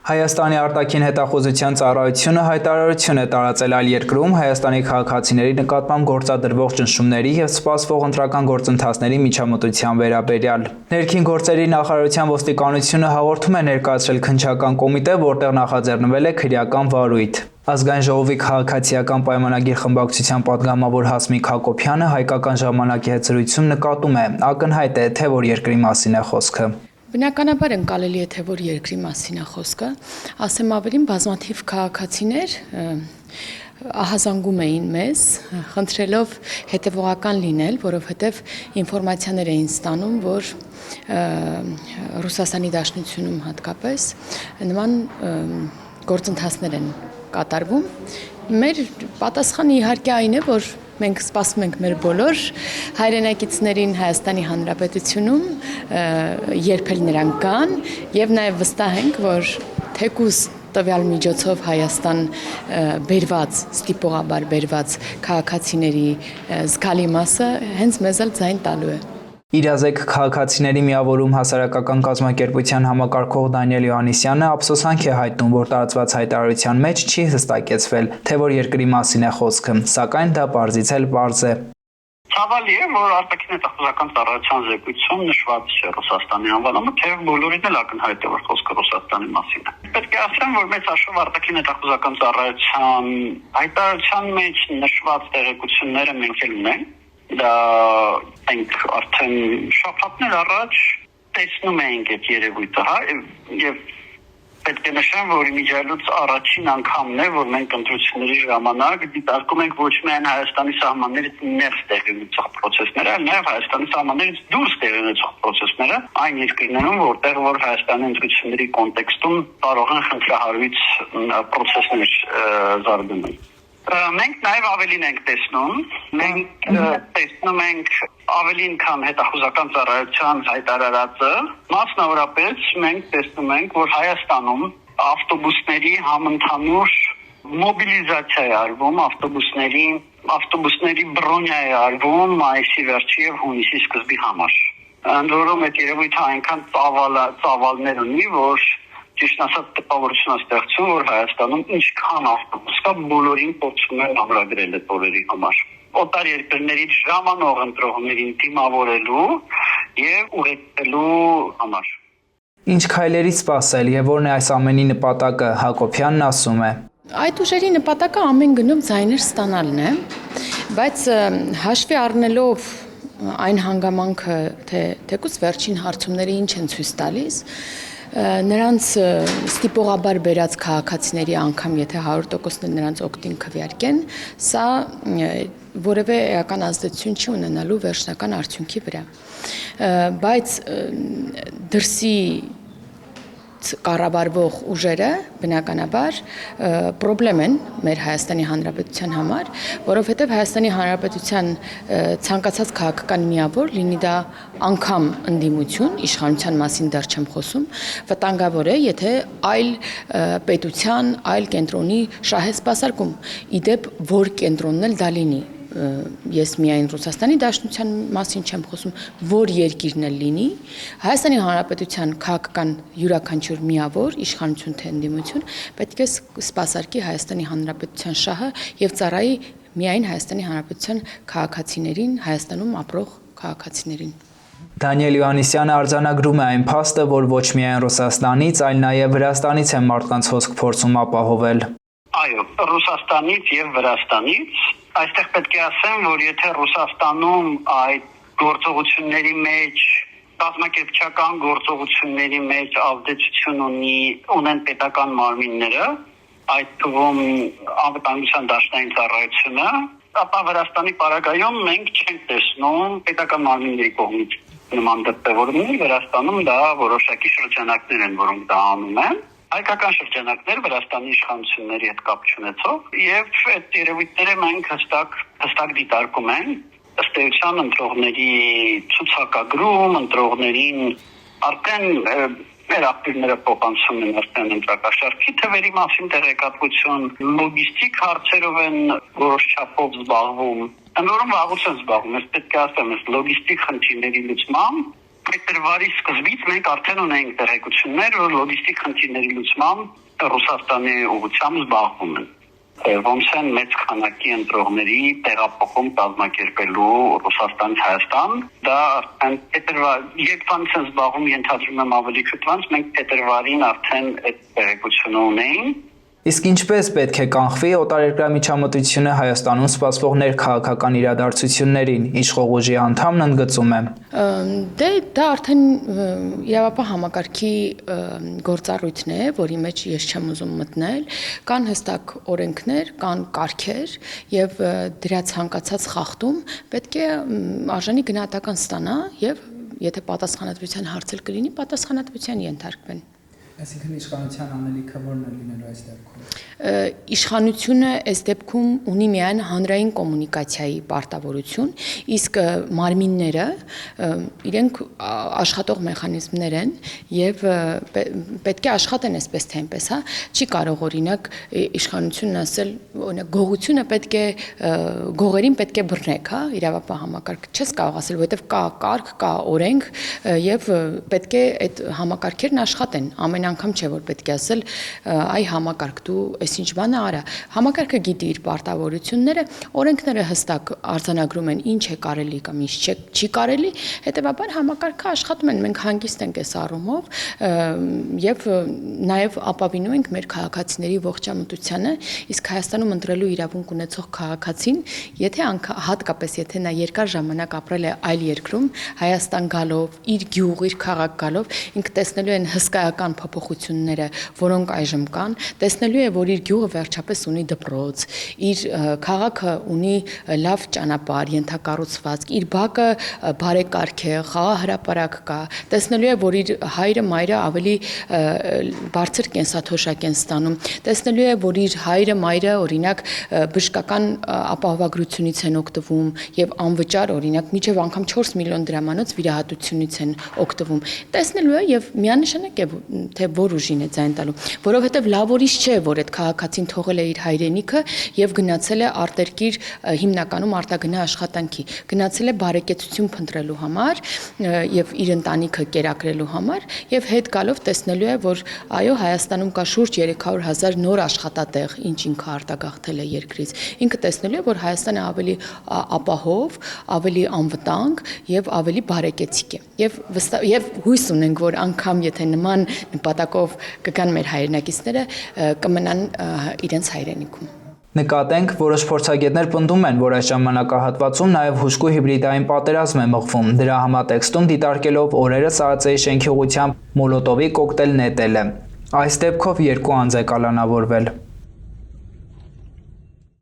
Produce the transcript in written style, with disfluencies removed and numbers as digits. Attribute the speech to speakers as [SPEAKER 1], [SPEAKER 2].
[SPEAKER 1] Հայաստանի արտաքին հետախուզության ծառայությունը հայտարարություն է տարածել այլ երկրում Հայաստանի քաղաքացիների նկատմամբ գործադրվող ճնշումների և սպասվող ընտրական գործընթացների միջամտության վերաբերյալ։ Ներքին գործերի նախարարության ոստիկանությունը հաղորդում է ներկայացրել քննչական կոմիտե, որտեղ նախաձեռնվել է քրեական վարույթ։ Ազգային ժողովի քաղաքացիական պայմանագիր խմբակցության պատգամավոր Հասմիկ Հակոբյանը հայկական ժամանակի հետ զրույցում նկատում է, ակնհայտ է, թե որ երկրի մասին է խոսքը։
[SPEAKER 2] Բնականաբար ընկալելի է, թե որ երկրի մասին է խոսքը, ասեմ ավելին, բազմաթիվ քաղաքացիներ ահազանգում էին մեզ, խնդրելով հետևողական լինել, որովհետև ինֆորմացիաներ էին ստանում, որ Ռուսաստանի Դաշնությունում հատկապես նման գործընթացներ են կատարվում։ Մեր պատասխանը իհարկե այն է, որ մենք սպասում ենք մեր բոլոր հայրենակիցներին Հայաստանի Հանրապետությունում, երբ էլ նրանք կան, եւ նաեւ վստահ ենք, որ թեկուզ տվյալ միջոցով Հայաստան բերված, ստիպողաբար բերված քաղաքացիների զգալի մասը հենց մեզ էլ ձայն տալու է։
[SPEAKER 1] Իրազեկ քաղաքացիների միավորում հասարակական կազմակերպության համակարգող Դանիել Յոհաննիսյանը ափսոսանք է հայտնում, որ տարածված հայտարարության մեջ չի հստակեցվել, թե որ երկրի մասին է խոսքը, սակայն դա պարզից էլ պարզ է։
[SPEAKER 3] Ցավալի է, որ արտաքին հետախուզական ծառայության զեկույցում նշված չէ Ռուսաստանի անվանումը, թեև բոլորին էլ ակնհայտ է, որ խոսքը Ռուսաստանի մասին է։ Պետք է ասեմ, որ մեծ հաշվով արտաքին հետախուզական ծառայության հայտարարության մեջ նշված տեղեկությունները մենք էլ ունենք։ Դա մենք արդեն շաբաթներ առաջ տեսնում ենք այդ երևույթը, հա, եւ պետք է նշեմ, որ իմիջիալուց առաջին անգամն է, որ մենք ընտրությունների ժամանակ դիտարկում ենք ոչ միայն Հայաստանի սահմաններից ներս տեղի ունեցող process-ները, այլ նաեւ Հայաստանի սահմաններից դուրս տեղի ունեցող process-ները, այն երկրներում, որտեղ որ Հայաստանի ընտրությունների կոնտեքստում կարող են խնդրահարույց process-ներ զարգանալ։ Մենք նաև ավելին ենք տեսնում, մենք տեսնում ենք ավելին քան հետախուզական ծառայության հայտարարածը, մասնավորապես մենք տեսնում ենք, որ Հայաստանում ավտոբուսների համընդհանուր մոբիլիզացիա է արվում, ավտոբուսների բրոնյա է արվում մայիսի վերջի եւ հունիսի սկզբի համար։ Ընդ որում այդ երևույթը այնքան ծավալներ ունի, որ ճիշտ ասած տպավորություն է ստեղծում, որ Հայաստանում ինչքան ավտոբուս կա, բոլորին փորձում են ամրագրել այդ օրերի համար։ Օտար երկրներից ժամանող ընտրողներին դիմավորելու եւ ուղեկցելու համար։
[SPEAKER 1] Ինչ քայլերից սպասել եւ որն է այս ամենի նպատակը, Հակոբյանն ասում է։
[SPEAKER 2] Այդ ուժերի նպատակը ամեն գնում ձայներ ստանալն է, բայց հաշվի առնելով այն հանգամանքը, թե թեկուզ վերջին հարցումները ինչ են ցույց տալիս, նրանց ստիպողաբար բերած քաղաքացիների անգամ եթե 100% նրանց օգտին քվեարկեն, սա որևէ էական ազդեցություն չի ունենալու վերջնական արդյունքի վրա։ Բայց դրսի կառավարվող ուժերը բնականաբար պրոբլեմ են մեր Հայաստանի Հանրապետության համար, որովհետև Հայաստանի Հանրապետության ցանկացած քաղաքական միավոր, լինի դա անգամ ընդդիմություն, իշխանության մասին դեռ չեմ խոսում, վտանգավոր է, եթե այլ պետության, այլ կենտրոնի շահեսպասարկում, իդեպ որ կենտրոնն էլ դա լինի։ Ես միայն Ռուսաստանի Դաշնության մասին չեմ խոսում, որ երկիրն էլ լինի, Հայաստանի Հանրապետության քաղաքական յուրաքանչյուր միավոր, իշխանություն թե ընդդիմություն, պետք է սպասարկի Հայաստանի Հանրապետության շահը եւ ծառայի միայն Հայաստանի Հանրապետության քաղաքացիներին, Հայաստանում ապրող քաղաքացիներին։
[SPEAKER 1] Դանիել Յոհաննիսյանը արձանագրում է այն փաստը, որ ոչ միայն Ռուսաստանից, այլ նաեւ Վրաստանից են մարդկանց հոսք փորձում ապահովել։ Այո,
[SPEAKER 3] Ռուսաստանից եւ Վրաստանից, այստեղ պետք է ասեմ, որ եթե Ռուսաստանում այդ գործողությունների մեջ, կազմակերպչական գործողությունների մեջ ազդեցություն ունեն պետական մարմինները, այդ թվում անվտանգության դաշնային ծառայությունը, ապա Վրաստանի պարագայում մենք չենք տեսնում պետական մարմինների կողմից նման դեպքեր, Վրաստանում դա որոշակի շրջանակներ են, որոնք դա անում են։ Հայկական շրջանակներ Վրաստանի իշխանությունների հետ կապ չունեցող եւ այդ երևույթները մենք հստակ դիտարկում ենք ըստ էության ընտրողների ցուցակագրում, ընտրողներին արդեն մեր ակտիվները փոխանցում են արդեն ընտրակաշառքի թվերի մասին տեղեկատվություն, լոգիստիկ հարցերով են որոշ չափով զբաղվում։ Ընդորում վաղուց են զբաղվում, ես պետք է ասեմ, այս լոգիստիկ խնդիրների լուծմամբ Փետրվարի սկզբից մենք արդեն ունենք տեղեկություններ, որ լոգիստիկ խնդիրների լուծմամբ Ռուսաստանի ուղղությամբ զբաղվում են։ Ոնց են մեծ քանակի ընտրողների տեղափոխում կազմակերպելու Ռուսաստանից Հայաստան, դա արդեն երբ բանից են զբաղվում, ենթադրում եմ ավելի քրտվանց, մենք փետրվարին արդեն այդ տեղեկությունը ունեինք։
[SPEAKER 1] Իսկ ինչպես պետք է կանխվի օտարերկրյա միջամտությունը Հայաստանում սպասվող ներքաղաքական իրադարձություններին, իշխող ուժի անդամն ընդգծում է։
[SPEAKER 2] Դե դա արդեն իրավապահ համակարգի գործառույթն է, որի մեջ ես չեմ ուզում մտնել, կան հստակ օրենքներ, կան կարգեր եւ դրա ցանկացած խախտում պետք է արժանի գնահատական ստանա եւ եթե պատասխանատվության հարցեր կլինի, պատասխանատվության ենթարկվեն։
[SPEAKER 1] Այսինքն իշխանության անելիքը որն է լինելու այս դեպքում։
[SPEAKER 2] Իշխանությունը այս դեպքում ունի միայն հանրային կոմունիկացիայի պարտավորություն, իսկ մարմինները իրենք աշխատող մեխանիզմներ են եւ պետք է աշխատեն այսպես թե այնպես, հա, չի կարող օրինակ իշխանությունն ասել, օրինակ գողությունը պետք է գողերին պետք է բռնեք, հա, իրավապահ համակարգ չես կարող ասել, որովհետեւ կա կարգ, կա օրենք եւ պետք է այդ համակարգերն աշխատեն ամեն անգամ չէ որ պետք է ասել այ համակարգ դու այսինչ բանը արա համակարգը գիտի իր պարտավորությունները օրենքները հստակ արձանագրում են ինչ է կարելի կամ ինչ չի կարելի հետեւաբար համակարգը աշխատում են մենք հանգիստ ենք այս առումով եւ նաեւ ապավինում ենք մեր քաղաքացիների ողջամտությանը իսկ Հայաստանում ընտրելու իրավունք ունեցող քաղաքացին եթե հատկապես եթե նա երկար ժամանակ ապրել է այլ երկրում Հայաստան գալով իր գյուղ իր քաղաք գալով ինքը տեսնելու են հսկայական փոփոխությունները, որոնք այժմ կան, տեսնելու է, որ իր գյուղը վերջապես ունի դպրոց, իր քաղաքը ունի լավ ճանապարհ, ենթակառուցվածք, իր բակը բարեկարգ է, խաղահրապարակ կա, տեսնելու է, որ իր հայրը մայրը ավելի բարձր կենսաթոշակ են ստանում, տեսնելու է, որ իր հայրը մայրը օրինակ բժշկական ապահովագրությունից են օգտվում եւ անվճար օրինակ միջև անգամ 4 միլիոն դրամանոց վիրահատությունից են օգտվում, տեսնելու է եւ միանշանակ է թե որ ուժին է ձայն տալու, որովհետև լավ ուրիշ չէ, որ այդ քաղաքացին թողել է իր հայրենիքը եւ գնացել է արտերկիր հիմնականում արտագնա աշխատանքի, գնացել է բարեկեցություն փնտրելու համար եւ իր ընտանիքը կերակրելու համար եւ հետ գալով տեսնելու է, որ այո Հայաստանում կա շուրջ 300,000 նոր աշխատատեղ, ինչ ինքը արտագաղթել է երկրից, ինքը տեսնելու է, որ Հայաստանը ավելի ապահով, ավելի անվտանգ եւ ավելի բարեկեցիկ է եւ հույս ունենք, որ անգամ եթե նման նպատակով կգան մեր հայրենակիցները կմնան իրենց հայրենիքում։
[SPEAKER 1] Նկատենք, որոշ փորձագետներ պնդում են, որ այս ժամանակահատվածում նաև հուժկու հիբրիդային պատերազմ է մղվում, դրա համատեքստում դիտարկելով օրերս ԱԱԾ-ի շենքի ուղղությամբ մոլոտովի կոկտեյլ նետելը։ Այս դեպքով 2 անձ է կալանավորվել։